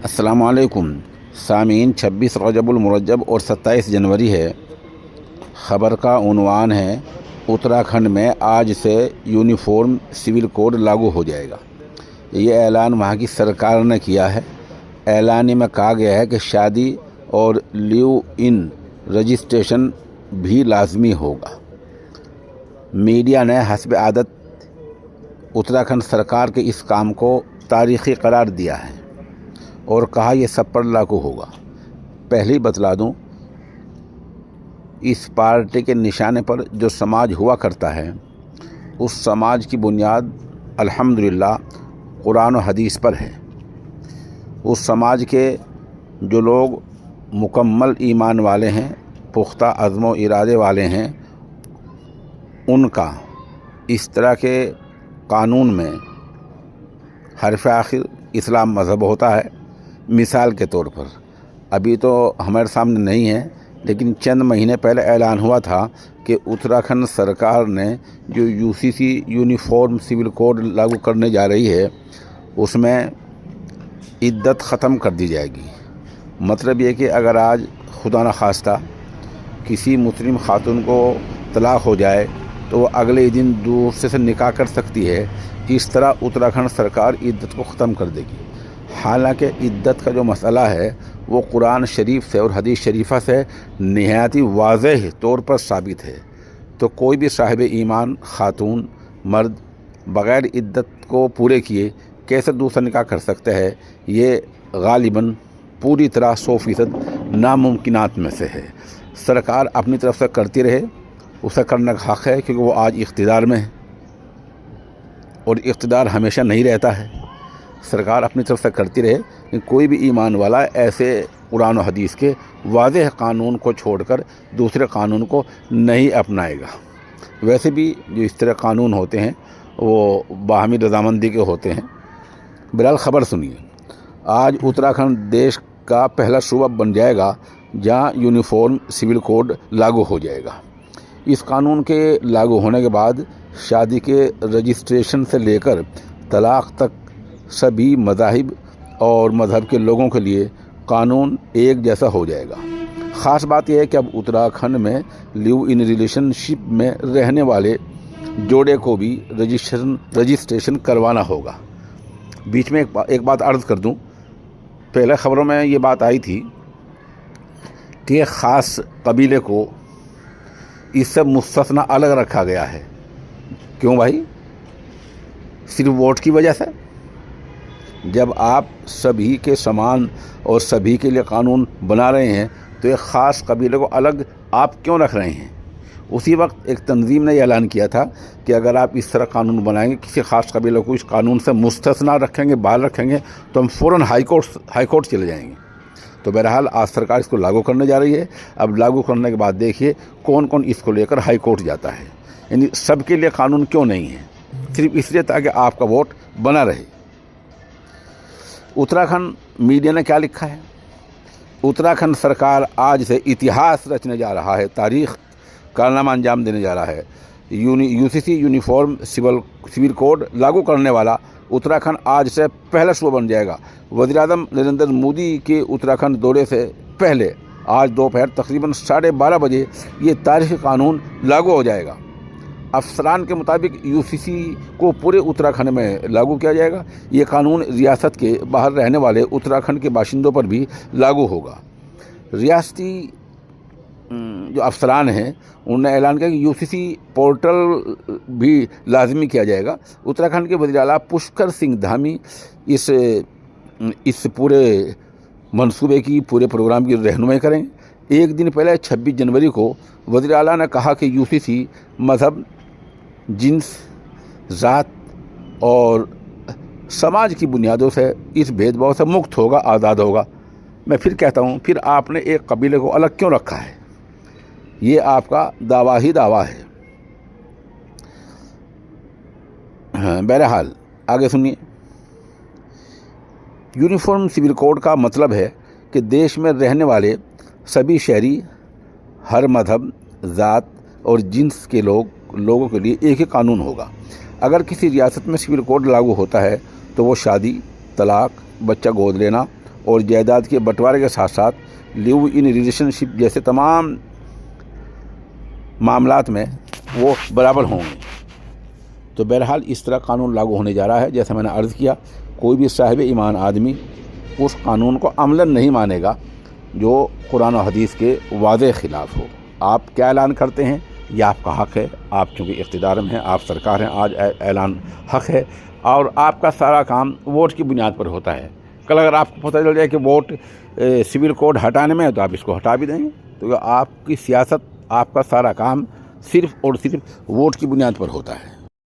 السلام علیکم سامعین، 26 رجب المرجب اور 27 جنوری ہے۔ خبر کا عنوان ہے اتراکھنڈ میں آج سے یونیفارم سول کوڈ لاگو ہو جائے گا۔ یہ اعلان وہاں کی سرکار نے کیا ہے۔ اعلان میں کہا گیا ہے کہ شادی اور لیو ان رجسٹریشن بھی لازمی ہوگا۔ میڈیا نے حسب عادت اتراکھنڈ سرکار کے اس کام کو تاریخی قرار دیا ہے اور کہا یہ سب پر لاگو ہوگا۔ پہلے بتلا دوں، اس پارٹی کے نشانے پر جو سماج ہوا کرتا ہے اس سماج کی بنیاد الحمدللہ قرآن و حدیث پر ہے۔ اس سماج کے جو لوگ مکمل ایمان والے ہیں، پختہ عزم و ارادے والے ہیں، ان کا اس طرح کے قانون میں حرف آخر اسلام مذہب ہوتا ہے۔ مثال کے طور پر ابھی تو ہمارے سامنے نہیں ہے، لیکن چند مہینے پہلے اعلان ہوا تھا کہ اتراکھنڈ سرکار نے جو UCC یونیفارم سول کوڈ لاگو کرنے جا رہی ہے اس میں عدت ختم کر دی جائے گی۔ مطلب یہ کہ اگر آج خدا نخواستہ کسی مسلم خاتون کو طلاق ہو جائے تو وہ اگلے دن دوسرے سے نکاح کر سکتی ہے۔ اس طرح اتراکھنڈ سرکار عدت کو ختم کر دے گی۔ حالانکہ عدت کا جو مسئلہ ہے وہ قرآن شریف سے اور حدیث شریفہ سے نہایت واضح طور پر ثابت ہے، تو کوئی بھی صاحب ایمان خاتون مرد بغیر عدت کو پورے کیے کیسے دوسرا نکاح کر سکتے ہے؟ یہ غالباً پوری طرح 100% ناممکنات میں سے ہے۔ سرکار اپنی طرف سے کرتی رہے، اسے کرنے کا حق ہے، کیونکہ وہ آج اقتدار میں ہے اور اقتدار ہمیشہ نہیں رہتا ہے۔ سرکار اپنی طرف سے کرتی رہے، کہ کوئی بھی ایمان والا ایسے قرآن و حدیث کے واضح قانون کو چھوڑ کر دوسرے قانون کو نہیں اپنائے گا۔ ویسے بھی جو اس طرح قانون ہوتے ہیں وہ باہمی رضامندی کے ہوتے ہیں۔ بہرحال خبر سنیے، آج اتراکھنڈ دیش کا پہلا صوبہ بن جائے گا جہاں یونیفارم سول کوڈ لاگو ہو جائے گا۔ اس قانون کے لاگو ہونے کے بعد شادی کے رجسٹریشن سے لے کر طلاق تک سبھی مذاہب اور مذہب کے لوگوں کے لیے قانون ایک جیسا ہو جائے گا۔ خاص بات یہ ہے کہ اب اتراکھنڈ میں لیو ان ریلیشن شپ میں رہنے والے جوڑے کو بھی رجسٹریشن کروانا ہوگا۔ بیچ میں ایک بات عرض کر دوں، پہلے خبروں میں یہ بات آئی تھی کہ ایک خاص قبیلے کو اس سے مستثنا الگ رکھا گیا ہے۔ کیوں بھائی؟ صرف ووٹ کی وجہ سے؟ جب آپ سبھی کے سامان اور سبھی کے لیے قانون بنا رہے ہیں تو ایک خاص قبیلے کو الگ آپ کیوں رکھ رہے ہیں؟ اسی وقت ایک تنظیم نے یہ اعلان کیا تھا کہ اگر آپ اس طرح قانون بنائیں گے، کسی خاص قبیلے کو اس قانون سے مستثنا رکھیں گے، باہر رکھیں گے، تو ہم فوراً ہائی کورٹ چلے جائیں گے۔ تو بہرحال آج سرکار اس کو لاگو کرنے جا رہی ہے۔ اب لاگو کرنے کے بعد دیکھیے کون کون اس کو لے کر ہائی کورٹ جاتا ہے۔ یعنی سب کے لیے قانون کیوں نہیں ہے؟ صرف اس لیے تاکہ آپ کا ووٹ بنا رہے۔ اتراکھنڈ میڈیا نے کیا لکھا ہے؟ اتراکھنڈ سرکار آج سے اتہاس رچنے جا رہا ہے، تاریخ کارنامہ انجام دینے جا رہا ہے۔ UCC یونیفارم سول کوڈ لاگو کرنے والا اتراکھنڈ آج سے پہلا صوبہ بن جائے گا۔ وزیر اعظم نریندر مودی کے اتراکھنڈ دورے سے پہلے آج دوپہر تقریباً 12:30 بجے یہ تاریخی قانون لاگو ہو جائے گا۔ افسران کے مطابق UCC کو پورے اتراکھنڈ میں لاگو کیا جائے گا۔ یہ قانون ریاست کے باہر رہنے والے اتراکھنڈ کے باشندوں پر بھی لاگو ہوگا۔ ریاستی جو افسران ہیں انہوں نے اعلان کیا کہ UCC پورٹل بھی لازمی کیا جائے گا۔ اتراکھنڈ کے وزیر اعلیٰ پشکر سنگھ دھامی اس پورے منصوبے کی، پورے پروگرام کی رہنمائی کریں گے۔ ایک دن پہلے 26 جنوری کو وزیر اعلیٰ نے کہا کہ UCC مذہب، جنس، ذات اور سماج کی بنیادوں سے اس بھید بھاؤ سے مکت ہوگا، آزاد ہوگا۔ میں پھر کہتا ہوں، پھر آپ نے ایک قبیلے کو الگ کیوں رکھا ہے؟ یہ آپ کا دعویٰ ہی دعویٰ ہے۔ بہرحال آگے سنیے، یونیفارم سول کوڈ کا مطلب ہے کہ دیش میں رہنے والے سبھی شہری ہر مذہب، ذات اور جنس کے لوگوں کے لیے ایک ہی قانون ہوگا۔ اگر کسی ریاست میں سول کوڈ لاگو ہوتا ہے تو وہ شادی، طلاق، بچہ گود لینا اور جائیداد کے بٹوارے کے ساتھ ساتھ لیو ان ریلیشن شپ جیسے تمام معاملات میں وہ برابر ہوں گے۔ تو بہرحال اس طرح قانون لاگو ہونے جا رہا ہے۔ جیسے میں نے عرض کیا، کوئی بھی صاحب ایمان آدمی اس قانون کو عملاً نہیں مانے گا جو قرآن و حدیث کے واضح خلاف ہو۔ آپ کیا اعلان کرتے ہیں یہ آپ کا حق ہے، آپ چونکہ اقتدار میں ہیں، آپ سرکار ہیں، آج اعلان حق ہے، اور آپ کا سارا کام ووٹ کی بنیاد پر ہوتا ہے۔ کل اگر آپ کو پتہ چل جائے کہ ووٹ سول کوڈ ہٹانے میں ہے تو آپ اس کو ہٹا بھی دیں گے۔ تو آپ کی سیاست، آپ کا سارا کام صرف اور صرف ووٹ کی بنیاد پر ہوتا ہے۔